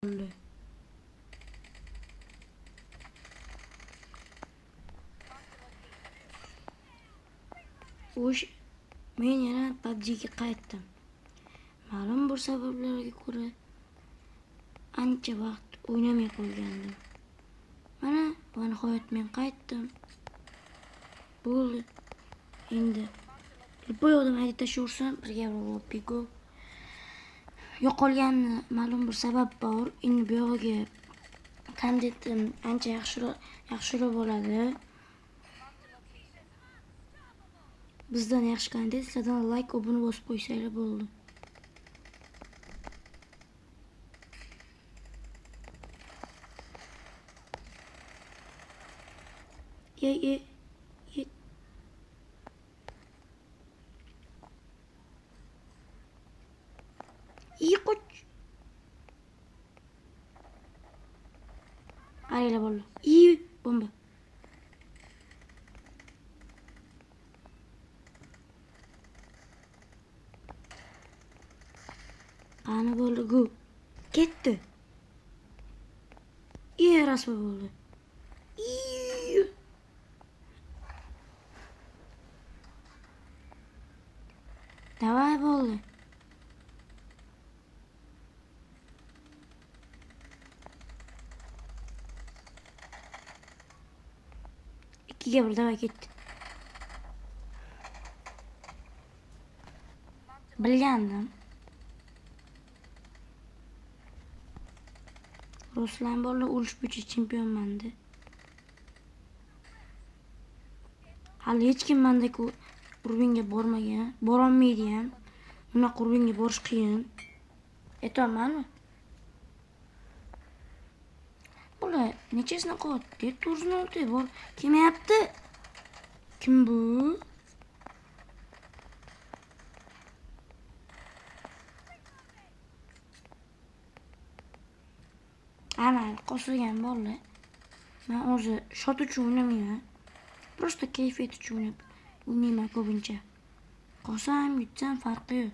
bo'ldi. Men yana PUBG ga qaytdim. Ma'lum bir sabablarga ko'ra ancha vaqt o'ynamay qolgandim. Mana va nihoyat men qaytdim. Bo'ldi. Endi bu yoqdan aytib tashlarsam, birga pigo. Yo'qolganni ma'lum bir sabab bor. Endi bu yoqqa kontentim ancha yaxshiroq bo'ladi. Bizdan yaxshi kontent sizlardan like, obuna bosib qo'ysanglar bo'ldi. İyi koç. Arayla bollu. İyi bomba. Ana bollu gu. Ketdi. İyi rasmi boldu. İyi. Davay boldu. İkiga bir davay ketdi. Bilgandim. Ruslan bollu urush bo'yicha chempionmanda. Hali hech kim mendek urbinga bormagan, borolmaydi ham. Unaqa urbinga borish qiyin. Aytolmanmi? Bular nechasini qo'ydi? 406 bor. Kim yapti? Kim bu? Ana qo'shilgan bolalar. Men o'zi shot uchun o'ynamayman. Просто kayfiyat uchun o'ynayman ko'pincha. Qolsam, yutsam farqi yo'q.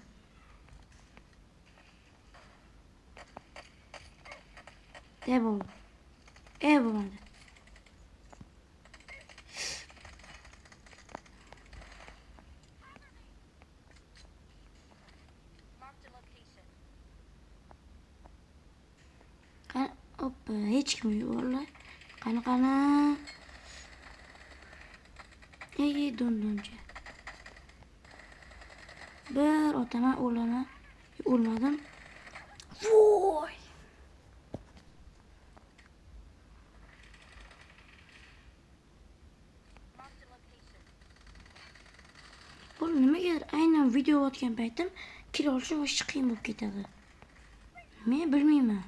Bo'ldi. Bo'lmadi. Hoppa, hech kim yo'q vallahi. Qani. Doncha. Bir otaman o'laman. O'lmadim. Voy! Bu nimagadir aynan video otgan paytim kill olishim o'sha qiyin bo'lib ketadi. Men bilmayman.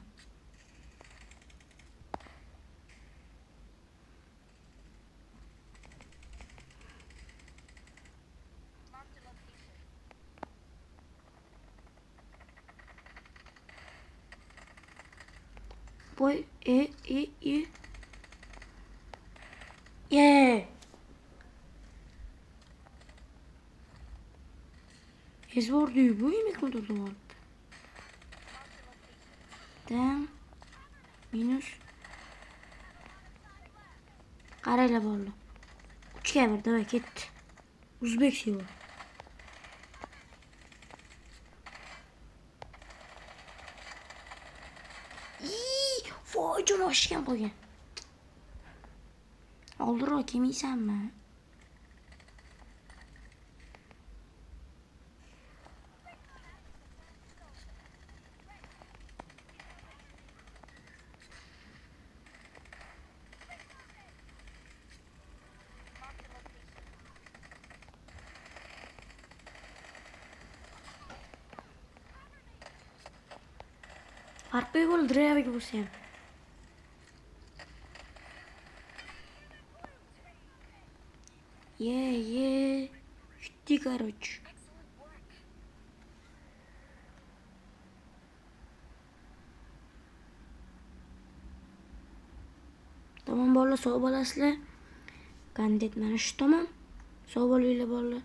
Boy Ezvordi bu yemek mi durdu var? Tam minus qarayla bo'ldi. 3ga 1 davay ketdi. O'zbek sevi. Voy joni oshgan qolgan. Oldiroq kelmaysanmi? Farqi yo'q, drive bo'lsa ham. Жди, короче. Tamam bolalar, sog' bo'lasizlar. Kontent mana shu tamam. Sog' bo'linglar bolalar.